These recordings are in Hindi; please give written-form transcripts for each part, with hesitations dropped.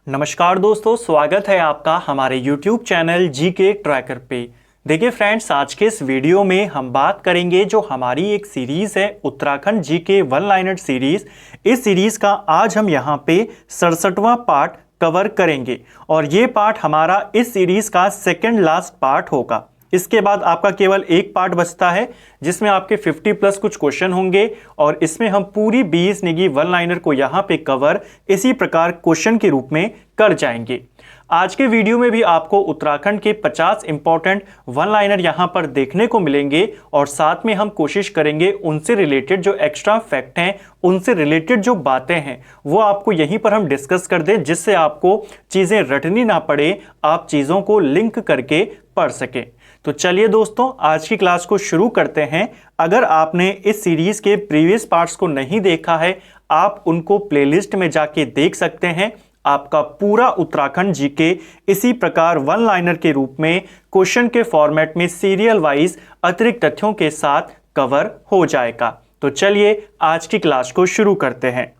नमस्कार दोस्तों, स्वागत है आपका हमारे YouTube चैनल जीके ट्रैकर पे। देखिए फ्रेंड्स, आज के इस वीडियो में हम बात करेंगे जो हमारी एक सीरीज़ है Uttarakhand GK one liner series. इस सीरीज़ का आज हम यहाँ पे 67वां पार्ट कवर करेंगे और ये पार्ट हमारा इस सीरीज़ का सेकेंड लास्ट पार्ट होगा। इसके बाद आपका केवल एक पार्ट बचता है जिसमें आपके 50 प्लस कुछ क्वेश्चन होंगे और इसमें हम पूरी 20 निगी वन लाइनर को यहाँ पे कवर इसी प्रकार क्वेश्चन के रूप में कर जाएंगे। आज के वीडियो में भी आपको उत्तराखंड के 50 इंपॉर्टेंट वन लाइनर यहाँ पर देखने को मिलेंगे और साथ में हम कोशिश करेंगे उनसे रिलेटेड जो एक्स्ट्रा फैक्ट हैं, उनसे रिलेटेड जो बातें हैं वो आपको यहीं पर हम डिस्कस कर दें, जिससे आपको चीज़ें रटनी ना पड़े, आप चीज़ों को लिंक करके पढ़ सकें। तो चलिए दोस्तों, आज की क्लास को शुरू करते हैं। अगर आपने इस सीरीज के प्रीवियस पार्ट्स को नहीं देखा है, आप उनको प्लेलिस्ट में जाके देख सकते हैं। आपका पूरा उत्तराखंड जीके इसी प्रकार वन लाइनर के रूप में क्वेश्चन के फॉर्मेट में सीरियल वाइज अतिरिक्त तथ्यों के साथ कवर हो जाएगा। तो चलिए आज की क्लास को शुरू करते हैं।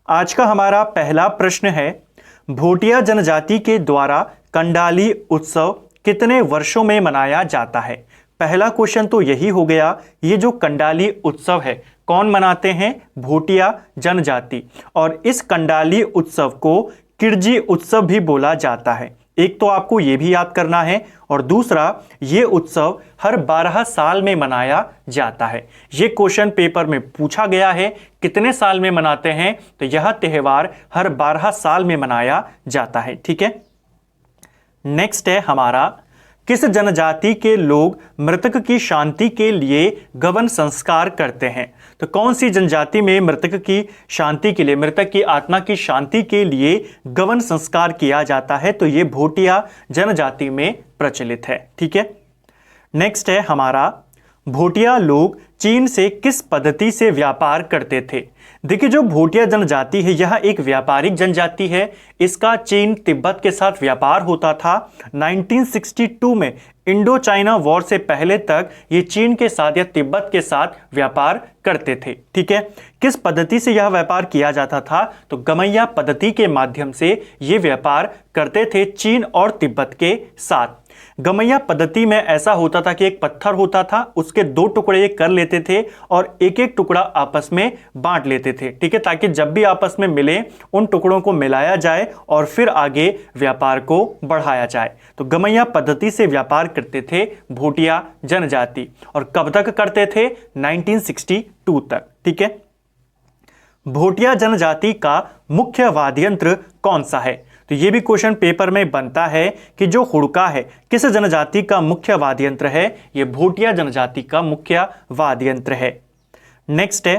आज का हमारा पहला प्रश्न है, भोटिया जनजाति के द्वारा कंडाली उत्सव कितने वर्षों में मनाया जाता है? पहला क्वेश्चन तो यही हो गया। ये जो कंडाली उत्सव है कौन मनाते हैं? भोटिया जनजाति। और इस कंडाली उत्सव को किरजी उत्सव भी बोला जाता है। एक तो आपको ये भी याद करना है और दूसरा, ये उत्सव हर 12 साल में मनाया जाता है। ये क्वेश्चन पेपर में पूछा गया है, कितने साल में मनाते हैं? तो यह त्यौहार हर 12 साल में मनाया जाता है। ठीक है, नेक्स्ट है हमारा, किस जनजाति के लोग मृतक की शांति के लिए गवन संस्कार करते हैं? तो कौन सी जनजाति में मृतक की शांति के लिए, मृतक की आत्मा की शांति के लिए गवन संस्कार किया जाता है? तो ये भोटिया जनजाति में प्रचलित है। ठीक है, नेक्स्ट है हमारा, भोटिया लोग चीन से किस पद्धति से व्यापार करते थे? देखिए, जो भोटिया जनजाति है यह एक व्यापारिक जनजाति है। इसका चीन तिब्बत के साथ व्यापार होता था। 1962 में इंडो चाइना वॉर से पहले तक ये चीन के साथ या तिब्बत के साथ व्यापार करते थे। ठीक है, किस पद्धति से यह व्यापार किया जाता था? तो गमैया पद्धति के माध्यम से ये व्यापार करते थे चीन और तिब्बत के साथ। गमैया पद्धति में ऐसा होता था कि एक पत्थर होता था, उसके 2 टुकड़े कर लेते थे और एक एक टुकड़ा आपस में बांट लेते थे। ठीक है, ताकि जब भी आपस में मिले उन टुकड़ों को मिलाया जाए और फिर आगे व्यापार को बढ़ाया जाए। तो गमैया पद्धति से व्यापार करते थे भोटिया जनजाति। और कब तक करते थे? 1962 तक। ठीक है, भोटिया जनजाति का मुख्य वाद्य यंत्र कौन सा है? तो ये भी क्वेश्चन पेपर में बनता है कि जो हुड़का है किस जनजाति का मुख्य वाद्य यंत्र है? ये भोटिया जनजाति का मुख्य वाद्य यंत्र है। नेक्स्ट है,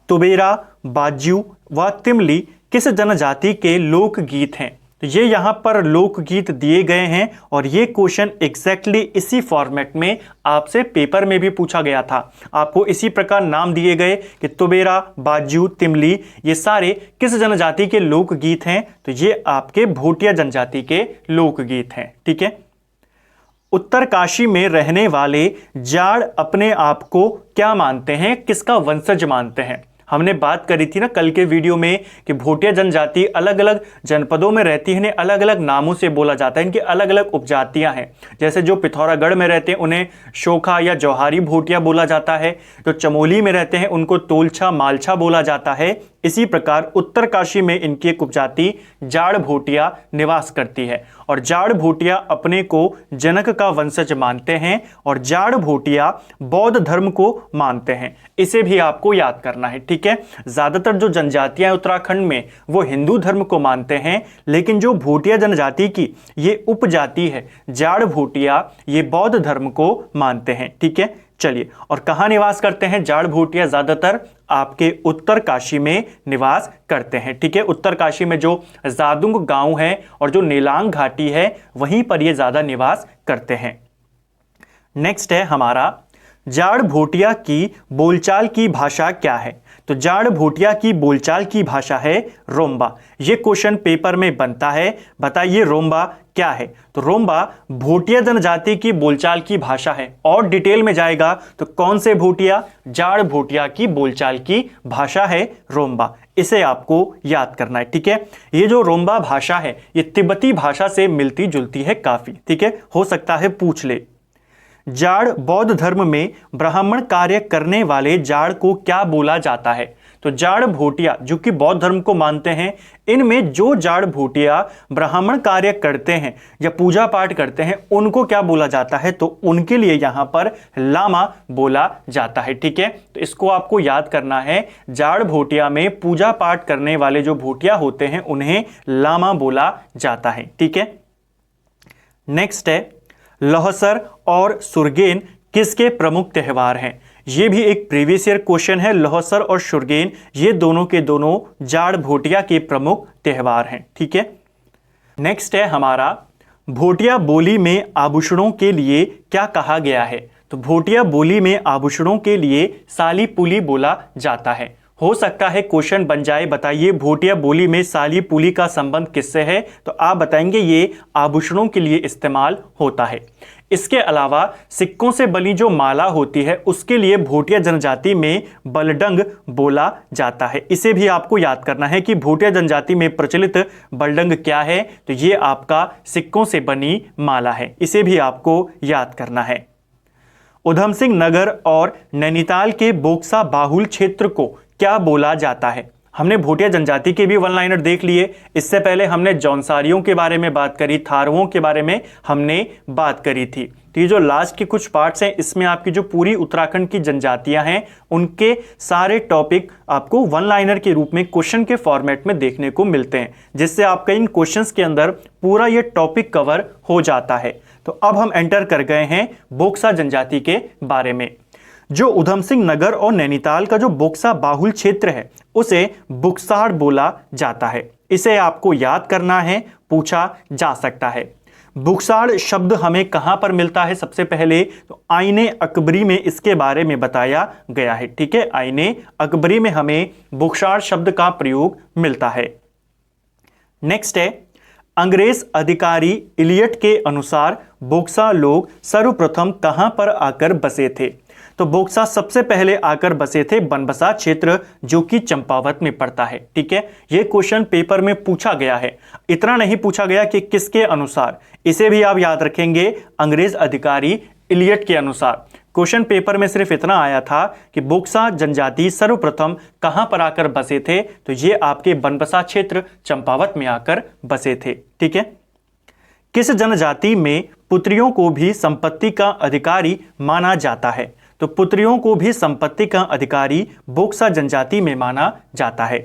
तुबेरा, बाज्यू व तिमली किस जनजाति के लोकगीत हैं? तो ये यहाँ पर लोकगीत दिए गए हैं और ये क्वेश्चन एग्जैक्टली इसी फॉर्मेट में आपसे पेपर में भी पूछा गया था। आपको इसी प्रकार नाम दिए गए कि तुबेरा, बाज्यू, तिमली ये सारे किस जनजाति के लोकगीत हैं? तो ये आपके भोटिया जनजाति के लोकगीत हैं। ठीक है, उत्तरकाशी में रहने वाले जाड़ अपने आप को क्या मानते हैं, किसका वंशज मानते हैं? हमने बात करी थी ना कल के वीडियो में कि भोटिया जनजाति अलग अलग जनपदों में रहती है, अलग अलग नामों से बोला जाता है। इनकी अलग अलग उपजातियां हैं। जैसे जो पिथौरागढ़ में रहते हैं उन्हें शोखा या जौहारी भोटिया बोला जाता है। जो चमोली में रहते हैं उनको तोलछा, मालछा बोला जाता है। इसी प्रकार उत्तरकाशी में इनकी एक उपजाति जाड़ भोटिया निवास करती है और जाड़ भोटिया अपने को जनक का वंशज मानते हैं और जाड़ भोटिया बौद्ध धर्म को मानते हैं। इसे भी आपको याद करना है। ठीक है, ज्यादातर जो जनजातियां उत्तराखंड में वो हिंदू धर्म को मानते हैं, लेकिन जो भोटिया जनजाति की ये उपजाति है जाड़ भोटिया, ये बौद्ध धर्म को मानते हैं। ठीक है, चलिए, और कहाँ निवास करते हैं जाड़ भोटिया? ज्यादातर आपके उत्तरकाशी में निवास करते हैं। ठीक है, उत्तरकाशी में जो जादुंग गांव है और जो नीलांग घाटी है वहीं पर ये ज्यादा निवास करते हैं। नेक्स्ट है हमारा, जाड़ भोटिया की बोलचाल की भाषा क्या है? तो जाड़ भोटिया की बोलचाल की भाषा है रोम्बा। ये क्वेश्चन पेपर में बनता है। बताइए रोम्बा क्या है? तो रोम्बा भोटिया जनजाति की बोलचाल की भाषा है। और डिटेल में जाएगा तो कौन से भोटिया? जाड़ भोटिया की बोलचाल की भाषा है रोम्बा। इसे आपको याद करना है, ठीक है। ये जो रोम्बा भाषा है ये तिब्बती भाषा से मिलती जुलती है काफी, ठीक है, हो सकता है पूछ ले। जाड़ बौद्ध धर्म में ब्राह्मण कार्य करने वाले जाड़ को क्या बोला जाता है? तो जाड़ भोटिया जो कि बौद्ध धर्म को मानते हैं, इनमें जो जाड़ भोटिया ब्राह्मण कार्य करते हैं या पूजा पाठ करते हैं उनको क्या बोला जाता है? तो उनके लिए यहां पर लामा बोला जाता है, ठीक है। तो इसको आपको याद करना है। जाड़ भोटिया में पूजा पाठ करने वाले जो भोटिया होते हैं उन्हें लामा बोला जाता है, ठीक है। नेक्स्ट है लोहसर और सुरगेन किसके प्रमुख त्योहार हैं? ये भी एक प्रीवियस ईयर क्वेश्चन है। लोहसर और सुरगेन ये दोनों के दोनों जाड़ भोटिया के प्रमुख त्योहार हैं, ठीक है। नेक्स्ट है हमारा भोटिया बोली में आभूषणों के लिए क्या कहा गया है? तो भोटिया बोली में आभूषणों के लिए साली पुली बोला जाता है। हो सकता है क्वेश्चन बन जाए। बताइए भोटिया बोली में साली पुली का संबंध किससे है? तो आप बताएंगे ये आभूषणों के लिए इस्तेमाल होता है। इसके अलावा सिक्कों से बनी जो माला होती है उसके लिए भोटिया जनजाति में बलडंग बोला जाता है। इसे भी आपको याद करना है कि भोटिया जनजाति में प्रचलित बलडंग क्या है? तो ये आपका सिक्कों से बनी माला है। इसे भी आपको याद करना है। उधम सिंह नगर और नैनीताल के बोक्सा बाहुल क्षेत्र को क्या बोला जाता है? हमने भोटिया जनजाति के भी वन लाइनर देख लिए। इससे पहले हमने जौनसारियों के बारे में बात करी, थारवों के बारे में हमने बात करी थी। तो ये जो लास्ट के कुछ पार्ट्स हैं इसमें आपकी जो पूरी उत्तराखंड की जनजातियां हैं उनके सारे टॉपिक आपको वन लाइनर के रूप में क्वेश्चन के फॉर्मेट में देखने को मिलते हैं, जिससे आपका इन क्वेश्चंस के अंदर पूरा ये टॉपिक कवर हो जाता है। तो अब हम एंटर कर गए हैं बोक्सा जनजाति के बारे में। जो उधम सिंह नगर और नैनीताल का जो बोक्सा बाहुल क्षेत्र है उसे बुक्साड़ बोला जाता है। इसे आपको याद करना है, पूछा जा सकता है। बुक्साड़ शब्द हमें कहां पर मिलता है? सबसे पहले तो आईने अकबरी में इसके बारे में बताया गया है, ठीक है। आईने अकबरी में हमें बुक्साड़ शब्द का प्रयोग मिलता है। नेक्स्ट है अंग्रेज अधिकारी इलियट के अनुसार बोक्सा लोग सर्वप्रथम कहां पर आकर बसे थे? तो बोक्सा सबसे पहले आकर बसे थे बनबसा क्षेत्र जो कि चंपावत में पड़ता है, ठीक है। यह क्वेश्चन पेपर में पूछा गया है। इतना नहीं पूछा गया कि किसके अनुसार, इसे भी आप याद रखेंगे, अंग्रेज अधिकारी इलियट के अनुसार। क्वेश्चन पेपर में सिर्फ इतना आया था कि बोक्सा जनजाति सर्वप्रथम कहां पर आकर बसे थे? तो ये आपके बनबसा क्षेत्र चंपावत में आकर बसे थे, ठीक है। किस जनजाति में पुत्रियों को भी संपत्ति का अधिकारी माना जाता है? तो पुत्रियों को भी संपत्ति का अधिकारी बोक्सा जनजाति में माना जाता है।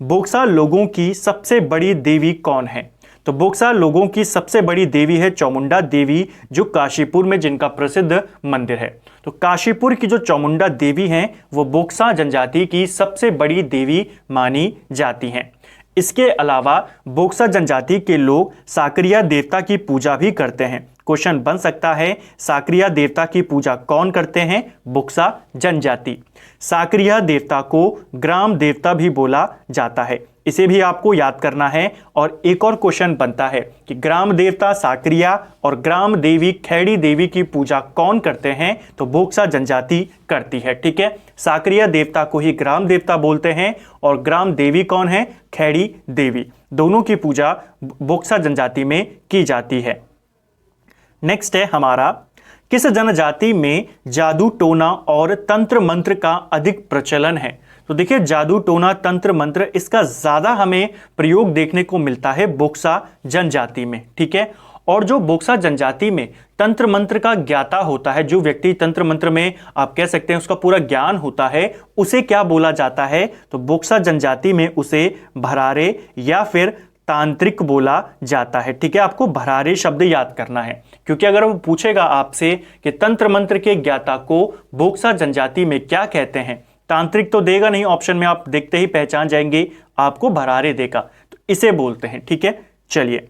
बोक्सा लोगों की सबसे बड़ी देवी कौन है? तो बोक्सा लोगों की सबसे बड़ी देवी है चामुंडा देवी, जो काशीपुर में जिनका प्रसिद्ध मंदिर है। तो काशीपुर की जो चामुंडा देवी हैं वो बोक्सा जनजाति की सबसे बड़ी देवी मानी जाती हैं। इसके अलावा बोक्सा जनजाति के लोग साकरिया देवता की पूजा भी करते हैं। क्वेश्चन बन सकता है साकरिया देवता की पूजा कौन करते हैं? बोक्सा जनजाति। साकरिया देवता को ग्राम देवता भी बोला जाता है। इसे भी आपको याद करना है। और एक और क्वेश्चन बनता है कि ग्राम देवता साकरिया और ग्राम देवी खैड़ी देवी की पूजा कौन करते हैं? तो बोक्सा जनजाति करती है, ठीक है। साकरिया देवता को ही ग्राम देवता बोलते हैं और ग्राम देवी कौन है? खैड़ी देवी। दोनों की पूजा बोक्सा जनजाति में की जाती है। नेक्स्ट है हमारा किस जनजाति में जादू टोना और तंत्र मंत्र का अधिक प्रचलन है? तो देखिए जादू टोना तंत्र मंत्र इसका ज्यादा हमें प्रयोग देखने को मिलता है बोक्सा जनजाति में, ठीक है। और जो बोक्सा जनजाति में तंत्र मंत्र का ज्ञाता होता है, जो व्यक्ति तंत्र मंत्र में आप कह सकते हैं उसका पूरा ज्ञान होता है, उसे क्या बोला जाता है? तो बोक्सा जनजाति में उसे भरारे या फिर तांत्रिक बोला जाता है, ठीक है। आपको भरारे शब्द याद करना है, क्योंकि अगर वो पूछेगा आपसे कि तंत्र मंत्र के ज्ञाता को बोक्सा जनजाति में क्या कहते हैं, तांत्रिक तो देगा नहीं, ऑप्शन में आप देखते ही पहचान जाएंगे, आपको भरारे देगा, तो इसे बोलते हैं, ठीक है। चलिए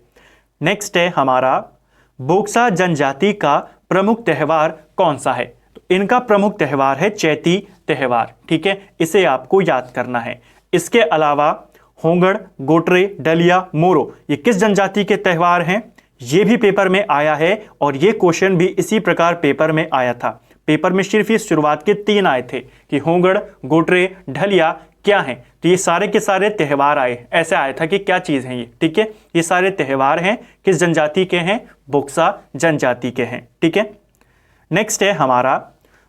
नेक्स्ट है हमारा बोक्सा जनजाति का प्रमुख त्योहार कौन सा है? तो इनका प्रमुख त्यौहार है चैती त्यौहार, ठीक है, इसे आपको याद करना है। इसके अलावा होंगड़, गोटरे, डलिया, मोरो ये किस जनजाति के त्यौहार हैं, ये भी पेपर में आया है और ये क्वेश्चन भी इसी प्रकार पेपर में आया था। पेपर में सिर्फ ये शुरुआत के 3 आए थे कि होंगड़, गोटरे, ढलिया क्या हैं, तो ये सारे के सारे त्यौहार आए, ऐसे आया था कि क्या चीज़ है ये, ठीक है। ये सारे त्यौहार हैं किस जनजाति के हैं, बोक्सा जनजाति के हैं, ठीक है। नेक्स्ट है हमारा,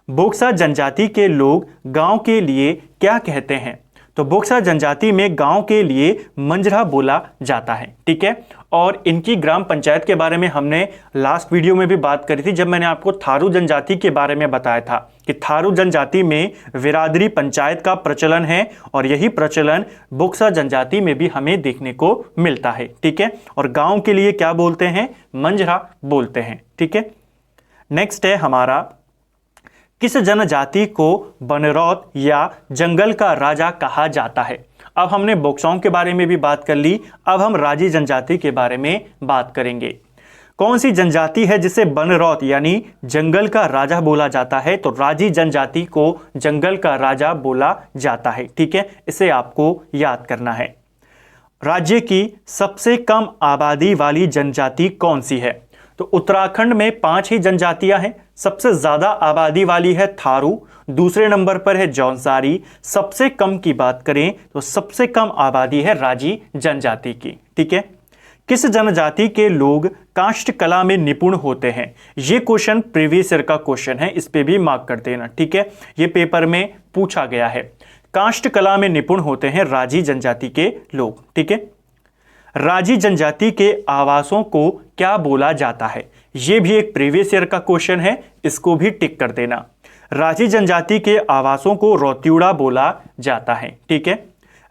बोक्सा जनजाति के लोग गांव के लिए क्या कहते हैं, तो बोक्सा जनजाति में गांव के लिए मंजरा बोला जाता है, ठीक है। और इनकी ग्राम पंचायत के बारे में हमने लास्ट वीडियो में भी बात करी थी, जब मैंने आपको थारू जनजाति के बारे में बताया था कि थारू जनजाति में विरादरी पंचायत का प्रचलन है और यही प्रचलन बोक्सा जनजाति में भी हमें देखने को मिलता है, ठीक है। और गांव के लिए क्या बोलते हैं, मंजरा बोलते हैं, ठीक है। नेक्स्ट है हमारा, किस जनजाति को बनरौत या जंगल का राजा कहा जाता है। अब हमने बोक्साओं के बारे में भी बात कर ली, अब हम राजी जनजाति के बारे में बात करेंगे। कौन सी जनजाति है जिसे बनरौत यानी जंगल का राजा बोला जाता है, तो राजी जनजाति को जंगल का राजा बोला जाता है, ठीक है, इसे आपको याद करना है। राज्य की सबसे कम आबादी वाली जनजाति कौन सी है, तो उत्तराखंड में 5 ही जनजातियां हैं। सबसे ज्यादा आबादी वाली है थारू, दूसरे नंबर पर है जौनसारी, सबसे कम की बात करें तो सबसे कम आबादी है राजी जनजाति की, ठीक है। किस जनजाति के लोग काष्ठ कला में निपुण होते हैं, ये क्वेश्चन प्रीवियस ईयर का क्वेश्चन है, इस पे भी मार्क कर देना, ठीक है, ये पेपर में पूछा गया है। काष्ठ कला में निपुण होते हैं राजी जनजाति के लोग, ठीक है। राजी जनजाति के आवासों को क्या बोला जाता है, यह भी एक प्रीवियस ईयर का क्वेश्चन है, इसको भी टिक कर देना। राजी जनजाति के आवासों को रौत्यूड़ा बोला जाता है, ठीक है।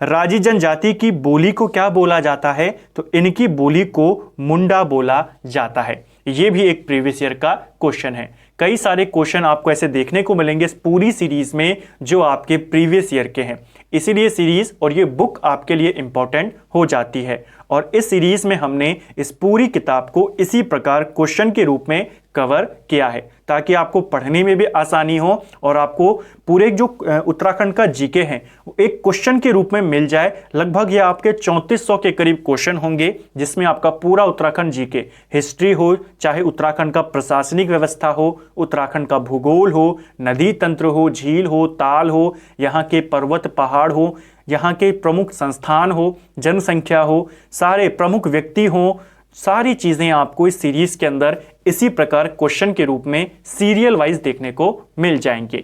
राजी जनजाति की बोली को क्या बोला जाता है, तो इनकी बोली को मुंडा बोला जाता है, यह भी एक प्रीवियस ईयर का क्वेश्चन है। कई सारे क्वेश्चन आपको ऐसे देखने को मिलेंगे इस पूरी सीरीज में जो आपके प्रीवियस ईयर के हैं, इसीलिए सीरीज और ये बुक आपके लिए इंपॉर्टेंट हो जाती है। और इस सीरीज में हमने इस पूरी किताब को इसी प्रकार क्वेश्चन के रूप में कवर किया है ताकि आपको पढ़ने में भी आसानी हो और आपको पूरे जो उत्तराखंड का जीके है एक क्वेश्चन के रूप में मिल जाए। लगभग ये आपके 3400 के करीब क्वेश्चन होंगे जिसमें आपका पूरा उत्तराखंड जीके, हिस्ट्री हो, चाहे उत्तराखंड का प्रशासनिक व्यवस्था हो, उत्तराखंड का भूगोल हो, नदी तंत्र हो, झील हो, ताल हो, यहाँ के पर्वत पहाड़ हो, यहाँ के प्रमुख संस्थान हो, जनसंख्या हो, सारे प्रमुख व्यक्ति हो, सारी चीजें आपको इस सीरीज के अंदर इसी प्रकार क्वेश्चन के रूप में सीरियल वाइज देखने को मिल जाएंगे।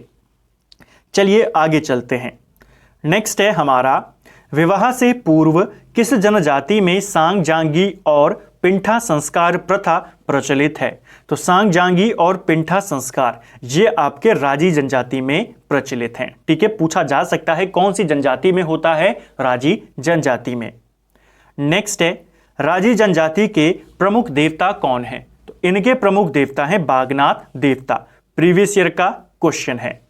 चलिए आगे चलते हैं। नेक्स्ट है हमारा, विवाह से पूर्व किस जनजाति में सांग जांगी और पिंठा संस्कार प्रथा प्रचलित है, तो सांग जांगी और पिंठा संस्कार ये आपके राजी जनजाति में प्रचलित हैं, ठीक है। पूछा जा सकता है कौन सी जनजाति में होता है, राजी जनजाति में। नेक्स्ट है, राजी जनजाति के प्रमुख देवता कौन है, तो इनके प्रमुख देवता हैं बागनाथ देवता, प्रीवियस ईयर का क्वेश्चन है।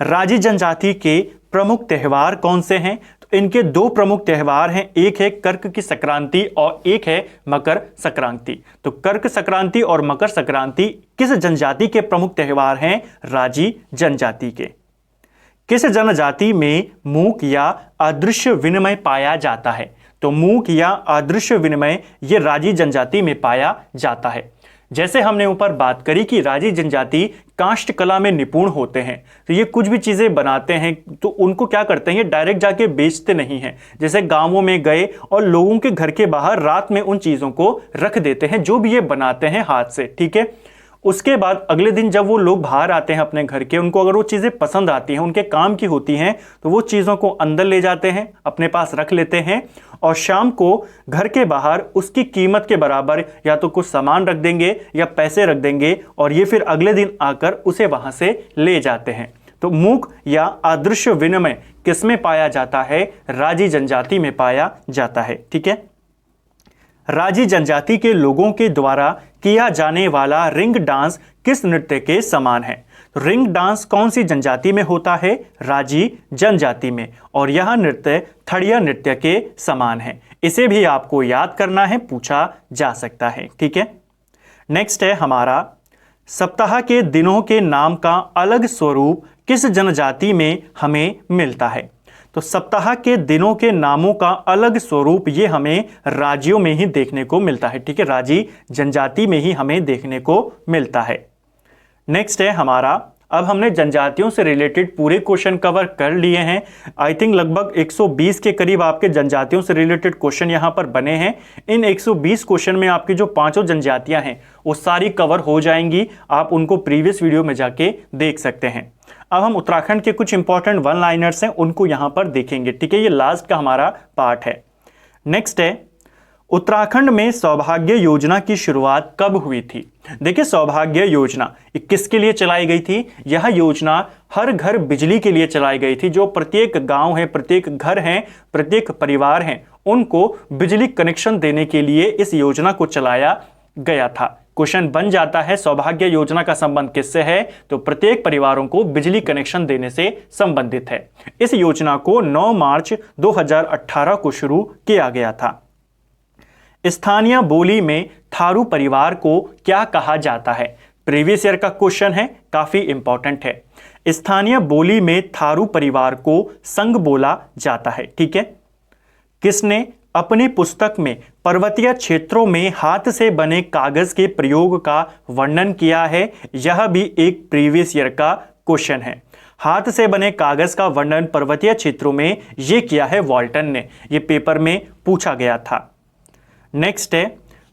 राजी जनजाति के प्रमुख त्यौहार कौन से हैं, तो इनके 2 प्रमुख त्यौहार हैं, एक है कर्क की संक्रांति और एक है मकर संक्रांति। तो कर्क संक्रांति और मकर संक्रांति किस जनजाति के प्रमुख त्यौहार हैं, राजी जनजाति के। किस जनजाति में मूक या अदृश्य विनिमय पाया जाता है, तो मूक या अदृश्य विनिमय ये राजी जनजाति में पाया जाता है। जैसे हमने ऊपर बात करी कि राजी जनजाति काष्ठ कला में निपुण होते हैं, तो ये कुछ भी चीजें बनाते हैं तो उनको क्या करते हैं, ये डायरेक्ट जाके बेचते नहीं हैं। जैसे गांवों में गए और लोगों के घर के बाहर रात में उन चीजों को रख देते हैं जो भी ये बनाते हैं हाथ से, ठीक है। उसके बाद अगले दिन जब वो लोग बाहर आते हैं अपने घर के, उनको अगर वो चीज़ें पसंद आती हैं, उनके काम की होती हैं, तो वो चीज़ों को अंदर ले जाते हैं, अपने पास रख लेते हैं और शाम को घर के बाहर उसकी कीमत के बराबर या तो कुछ सामान रख देंगे या पैसे रख देंगे और ये फिर अगले दिन आकर उसे वहाँ से ले जाते हैं। तो मूक या अदृश्य विनिमय किसमें पाया जाता है, राजी जनजाति में पाया जाता है, ठीक है। राजी जनजाति के लोगों के द्वारा किया जाने वाला रिंग डांस किस नृत्य के समान है, तो रिंग डांस कौन सी जनजाति में होता है, राजी जनजाति में, और यह नृत्य थड़िया नृत्य के समान है। इसे भी आपको याद करना है, पूछा जा सकता है, ठीक है। नेक्स्ट है हमारा, सप्ताह के दिनों के नाम का अलग स्वरूप किस जनजाति में हमें मिलता है? तो सप्ताह के दिनों के नामों का अलग स्वरूप ये हमें राज्यों में ही देखने को मिलता है, ठीक है, राजी जनजाति में ही हमें देखने को मिलता है। नेक्स्ट है हमारा, अब हमने जनजातियों से रिलेटेड पूरे क्वेश्चन कवर कर लिए हैं। आई थिंक लगभग 120 के करीब आपके जनजातियों से रिलेटेड क्वेश्चन यहां पर बने हैं। इन 120 क्वेश्चन में आपकी जो पांचों जनजातियां हैं वो सारी कवर हो जाएंगी, आप उनको प्रीवियस वीडियो में जाके देख सकते हैं। अब हम उत्तराखंड के कुछ इंपॉर्टेंट वन लाइनर्स हैं उनको यहां पर देखेंगे, ठीक है, ये लास्ट का हमारा पार्ट है। नेक्स्ट है, उत्तराखंड में सौभाग्य योजना की शुरुआत कब हुई थी? देखिए, सौभाग्य योजना किसके लिए चलाई गई थी? यह योजना हर घर बिजली के लिए चलाई गई थी। जो प्रत्येक गांव है, प्रत्येक घर है, प्रत्येक परिवार है, उनको बिजली कनेक्शन देने के लिए इस योजना को चलाया गया था। क्वेश्चन बन जाता है सौभाग्य योजना का संबंध किससे है? तो प्रत्येक परिवारों को बिजली कनेक्शन देने से संबंधित है। इस योजना को 9 मार्च 2018 को शुरू किया गया था। स्थानीय बोली में थारू परिवार को क्या कहा जाता है? प्रीवियस ईयर का क्वेश्चन है, काफी इंपॉर्टेंट है। स्थानीय बोली में थारू परिवार को संग बोला जाता है, ठीक है। किसने अपनी पुस्तक में पर्वतीय क्षेत्रों में हाथ से बने कागज के प्रयोग का वर्णन किया है? यह भी एक प्रीवियस ईयर का क्वेश्चन है। हाथ से बने कागज का वर्णन पर्वतीय क्षेत्रों में यह किया है वॉल्टन ने, यह पेपर में पूछा गया था। नेक्स्ट है,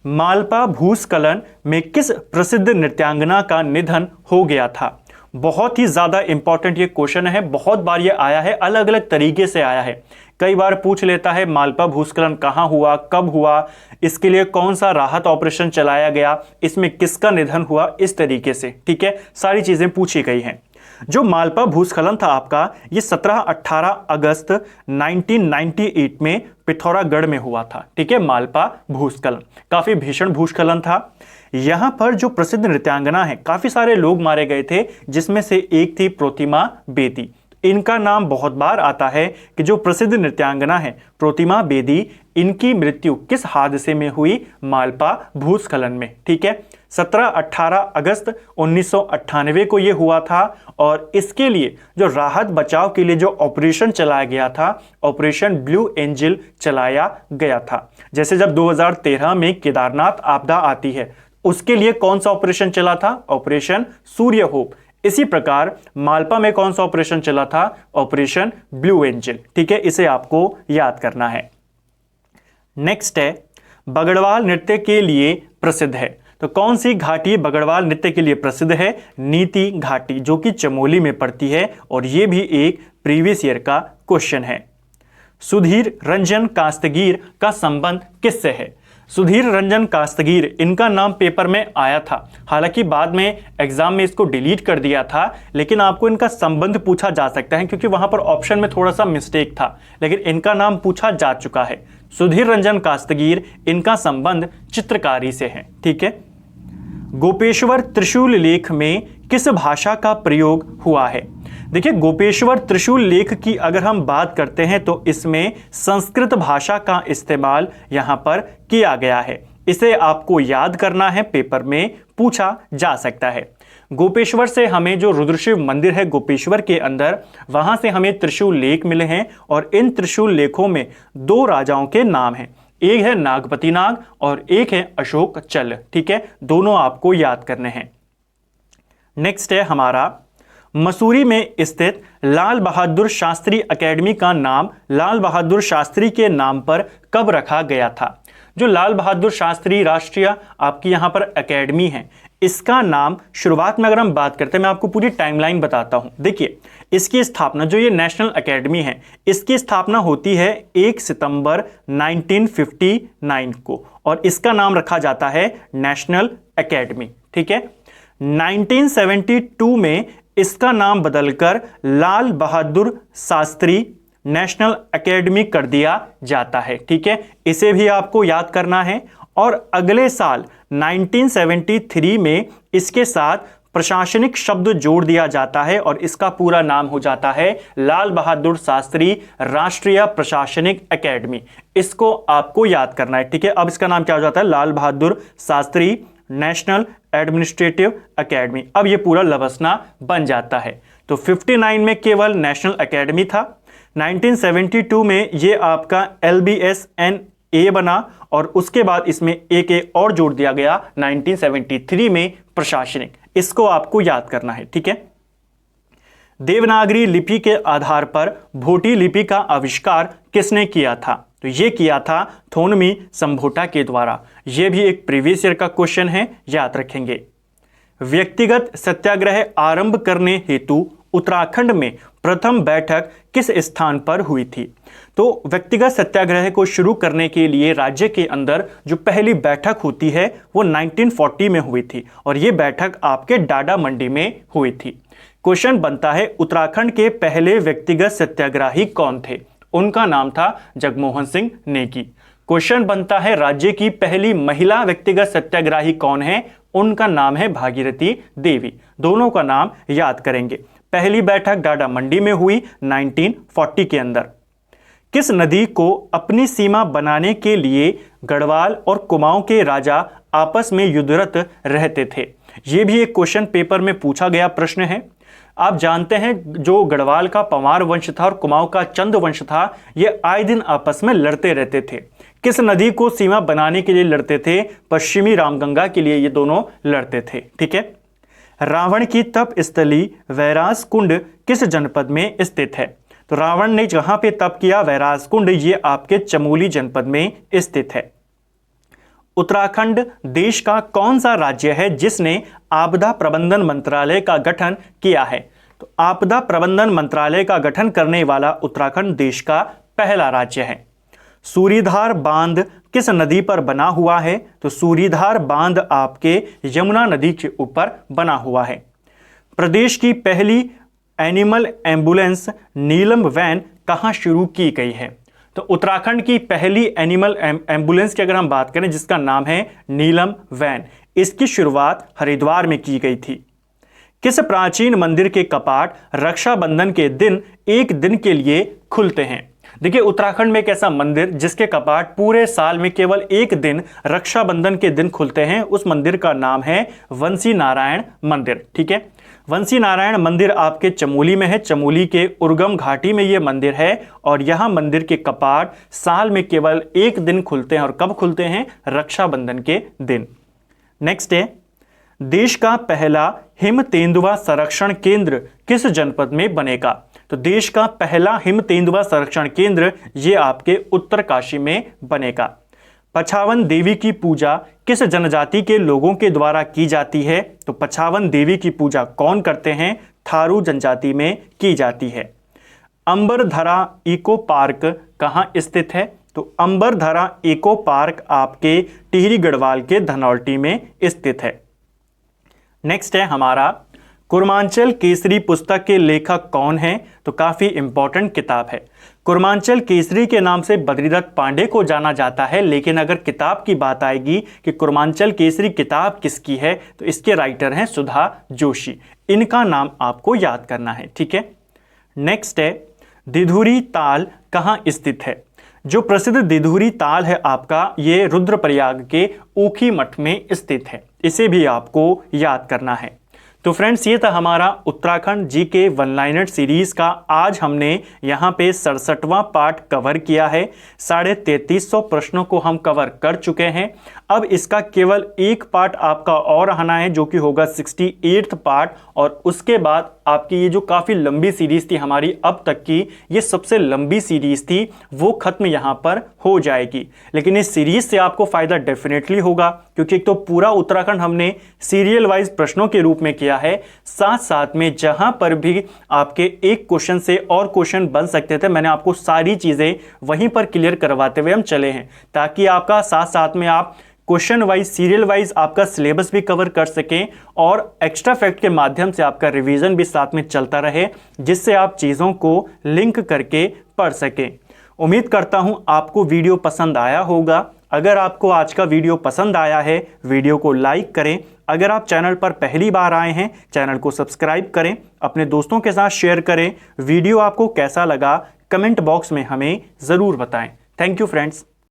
मालपा भूस्खलन में किस प्रसिद्ध नृत्यांगना का निधन हो गया था? बहुत ही ज्यादा इंपॉर्टेंट ये क्वेश्चन है, बहुत बार ये आया है, अलग अलग तरीके से आया है। कई बार पूछ लेता है मालपा भूस्खलन कहां हुआ, कब हुआ, इसके लिए कौन सा राहत ऑपरेशन चलाया गया, इसमें किसका निधन हुआ, इस तरीके से, ठीक है, सारी चीजें पूछी गई हैं। जो मालपा भूस्खलन था आपका, ये 17-18 अगस्त 1998 में पिथौरागढ़ में हुआ था, ठीक है। मालपा भूस्खलन काफी भीषण भूस्खलन था। यहां पर जो प्रसिद्ध नृत्यांगना है, काफी सारे लोग मारे गए थे, जिसमें से एक थी प्रोतिमा बेदी। इनका नाम बहुत बार आता है कि जो प्रसिद्ध नृत्यांगना है प्रोतिमा बेदी, इनकी मृत्यु किस हादसे में हुई? मालपा भूस्खलन में, ठीक है। 17-18 अगस्त 1998 को यह हुआ था और इसके लिए जो राहत बचाव के लिए जो ऑपरेशन चलाया गया था, ऑपरेशन ब्लू एंजल चलाया गया था। जैसे जब 2013 में केदारनाथ आपदा आती है, उसके लिए कौन सा ऑपरेशन चला था? ऑपरेशन सूर्य होप। इसी प्रकार मालपा में कौन सा ऑपरेशन चला था? ऑपरेशन ब्लू एंजल, ठीक है, इसे आपको याद करना है। नेक्स्ट है, बगड़वाल नृत्य के लिए प्रसिद्ध है। तो कौन सी घाटी बगड़वाल नृत्य के लिए प्रसिद्ध है? नीति घाटी, जो कि चमोली में पड़ती है, और यह भी एक प्रीवियस ईयर का क्वेश्चन है। सुधीर रंजन कास्तगीर का संबंध किससे है? सुधीर रंजन कास्तगीर, इनका नाम पेपर में आया था, हालांकि बाद में एग्जाम में इसको डिलीट कर दिया था, लेकिन आपको इनका संबंध पूछा जा सकता है क्योंकि वहां पर ऑप्शन में थोड़ा सा मिस्टेक था, लेकिन इनका नाम पूछा जा चुका है। सुधीर रंजन कास्तगीर, इनका संबंध चित्रकारी से है, ठीक है। गोपेश्वर त्रिशूल लेख में किस भाषा का प्रयोग हुआ है? देखिए, गोपेश्वर त्रिशूल लेख की अगर हम बात करते हैं तो इसमें संस्कृत भाषा का इस्तेमाल यहां पर किया गया है। इसे आपको याद करना है, पेपर में पूछा जा सकता है। गोपेश्वर से हमें जो रुद्रशिव मंदिर है गोपेश्वर के अंदर, वहां से हमें त्रिशूल लेख मिले हैं और इन त्रिशूल लेखों में 2 राजाओं के नाम हैं, एक है नागपति नाग और एक है अशोक चल, ठीक है, दोनों आपको याद करने हैं। नेक्स्ट है हमारा, मसूरी में स्थित लाल बहादुर शास्त्री एकेडमी का नाम लाल बहादुर शास्त्री के नाम पर कब रखा गया था? जो लाल बहादुर शास्त्री राष्ट्रीय आपकी यहां पर एकेडमी है, इसका नाम शुरुआत में अगर हम बात करते हैं, मैं आपको पूरी टाइमलाइन बताता हूं। देखिए, इसकी स्थापना, जो ये नेशनल एकेडमी है, इसकी स्थापना होती है 1 सितंबर 1959 को और इसका नाम रखा जाता है नेशनल एकेडमी, ठीक है। 1972 में इसका नाम बदलकर लाल बहादुर शास्त्री नेशनल एकेडमी कर दिया जाता है, ठीक है, इसे भी आपको याद करना है। और अगले साल 1973 में इसके साथ प्रशासनिक शब्द जोड़ दिया जाता है और इसका पूरा नाम हो जाता है लाल बहादुर शास्त्री राष्ट्रीय प्रशासनिक एकेडमी। इसको आपको याद करना है, ठीक है। अब इसका नाम क्या हो जाता है? Lal Bahadur Shastri national administrative academy. अब ये पूरा लवसना बन जाता है। तो 59 में केवल नेशनल एकेडमी था, 1972 में ये आपका LBSNA बना और उसके बाद इसमें एक और जोड़ दिया गया 1973 में प्रशासनिक। इसको आपको याद करना है, ठीक है। देवनागरी लिपि के आधार पर भोटी लिपि का आविष्कार किसने किया था? तो ये किया था थोनमी संभोटा के द्वारा। ये भी एक प्रीवियस ईयर का क्वेश्चन है, याद रखेंगे। व्यक्तिगत सत्याग्रह आरंभ करने हेतु उत्तराखंड में प्रथम बैठक किस स्थान पर हुई थी? तो व्यक्तिगत सत्याग्रह को शुरू करने के लिए राज्य के अंदर जो पहली बैठक होती है वो 1940 में हुई थी और ये बैठक आपके डाडा मंडी में हुई थी। क्वेश्चन बनता है उत्तराखंड के पहले व्यक्तिगत सत्याग्रही कौन थे? उनका नाम था जगमोहन सिंह नेगी। क्वेश्चन बनता है राज्य की पहली महिला व्यक्तिगत सत्याग्रही कौन है? उनका नाम है भागीरथी देवी। दोनों का नाम याद करेंगे। पहली बैठक डाडा मंडी में हुई 1940 के अंदर। किस नदी को अपनी सीमा बनाने के लिए गढ़वाल और कुमाऊं के राजा आपस में युद्धरत रहते थे? यह भी एक क्वेश्चन पेपर में पूछा गया प्रश्न है। आप जानते हैं जो गढ़वाल का पंवार वंश था और कुमाऊं का चंद वंश था, ये आए दिन आपस में लड़ते रहते थे। किस नदी को सीमा बनाने के लिए लड़ते थे? पश्चिमी रामगंगा के लिए ये दोनों लड़ते थे, ठीक है। रावण की तप स्थली वैरास कुंड किस जनपद में स्थित है? तो रावण ने जहां पे तप किया वैरास कुंड, ये आपके चमोली जनपद में स्थित है। उत्तराखंड देश का कौन सा राज्य है जिसने आपदा प्रबंधन मंत्रालय का गठन किया है? तो आपदा प्रबंधन मंत्रालय का गठन करने वाला उत्तराखंड देश का पहला राज्य है। सूरीधार बांध किस नदी पर बना हुआ है? तो सूरीधार बांध आपके यमुना नदी के ऊपर बना हुआ है। प्रदेश की पहली एनिमल एम्बुलेंस नीलम वैन कहां शुरू की गई है? तो उत्तराखंड की पहली एनिमल एम्बुलेंस की अगर हम बात करें जिसका नाम है नीलम वैन, इसकी शुरुआत हरिद्वार में की गई थी। किस प्राचीन मंदिर के कपाट रक्षाबंधन के दिन एक दिन के लिए खुलते हैं? देखिए उत्तराखंड में एक ऐसा मंदिर जिसके कपाट पूरे साल में केवल एक दिन रक्षाबंधन के दिन खुलते हैं, उस मंदिर का नाम है वंशी नारायण मंदिर, ठीक है। वंशी नारायण मंदिर आपके चमोली में है। चमोली के उर्गम घाटी में यह मंदिर है और यहां मंदिर के कपाट साल में केवल एक दिन खुलते हैं। और कब खुलते हैं? रक्षाबंधन के दिन। नेक्स्ट है, देश का पहला हिम तेंदुआ संरक्षण केंद्र किस जनपद में बनेगा? तो देश का पहला हिम तेंदुआ संरक्षण केंद्र ये आपके उत्तरकाशी में बनेगा। पछावन देवी की पूजा किस जनजाति के लोगों के द्वारा की जाती है? तो पछावन देवी की पूजा कौन करते हैं? थारू जनजाति में की जाती है। अंबरधरा इको पार्क कहां स्थित है? तो अंबरधरा इको पार्क आपके टिहरी गढ़वाल के धनौल्टी में स्थित है। नेक्स्ट है हमारा कुर्मांचल केसरी पुस्तक के लेखक कौन है? तो काफी इंपॉर्टेंट किताब है। कुर्मांचल केसरी के नाम से बद्रीदत्त पांडे को जाना जाता है, लेकिन अगर किताब की बात आएगी कि कुर्मांचल केसरी किताब किसकी है, तो इसके राइटर हैं सुधा जोशी। इनका नाम आपको याद करना है, ठीक है। नेक्स्ट है, दिधुरी ताल कहाँ स्थित है? जो प्रसिद्ध दिधुरी ताल है आपका, ये रुद्रप्रयाग के ऊखी मठ में स्थित है। इसे भी आपको याद करना है। तो फ्रेंड्स, ये था हमारा Uttarakhand GK one liner series का। आज हमने यहाँ पे 67वां पार्ट कवर किया है। 3350 प्रश्नों को हम कवर कर चुके हैं। अब इसका केवल एक पार्ट आपका और आना है, जो कि होगा 68th पार्ट, और उसके बाद आपकी ये जो काफ़ी लंबी सीरीज थी हमारी अब तक की, ये सबसे लंबी सीरीज थी, वो खत्म यहाँ पर हो जाएगी। लेकिन इस सीरीज से आपको फायदा डेफिनेटली होगा, क्योंकि एक तो पूरा उत्तराखंड हमने सीरियल वाइज प्रश्नों के रूप में किया है, साथ साथ में जहां पर भी आपके एक क्वेश्चन से और क्वेश्चन बन सकते थे, मैंने आपको सारी चीजें वहीं पर क्लियर करवाते हुए हम चले हैं, ताकि आपका साथ साथ में आप क्वेश्चन वाइज सीरियल वाइज आपका सिलेबस भी कवर कर सकें और एक्स्ट्रा फैक्ट के माध्यम से आपका रिवीजन भी साथ में चलता रहे, जिससे आप चीज़ों को लिंक करके पढ़ सकें। उम्मीद करता हूं आपको वीडियो पसंद आया होगा। अगर आपको आज का वीडियो पसंद आया है, वीडियो को लाइक करें। अगर आप चैनल पर पहली बार आए हैं, चैनल को सब्सक्राइब करें, अपने दोस्तों के साथ शेयर करें। वीडियो आपको कैसा लगा कमेंट बॉक्स में हमें ज़रूर बताएं। Thank you friends.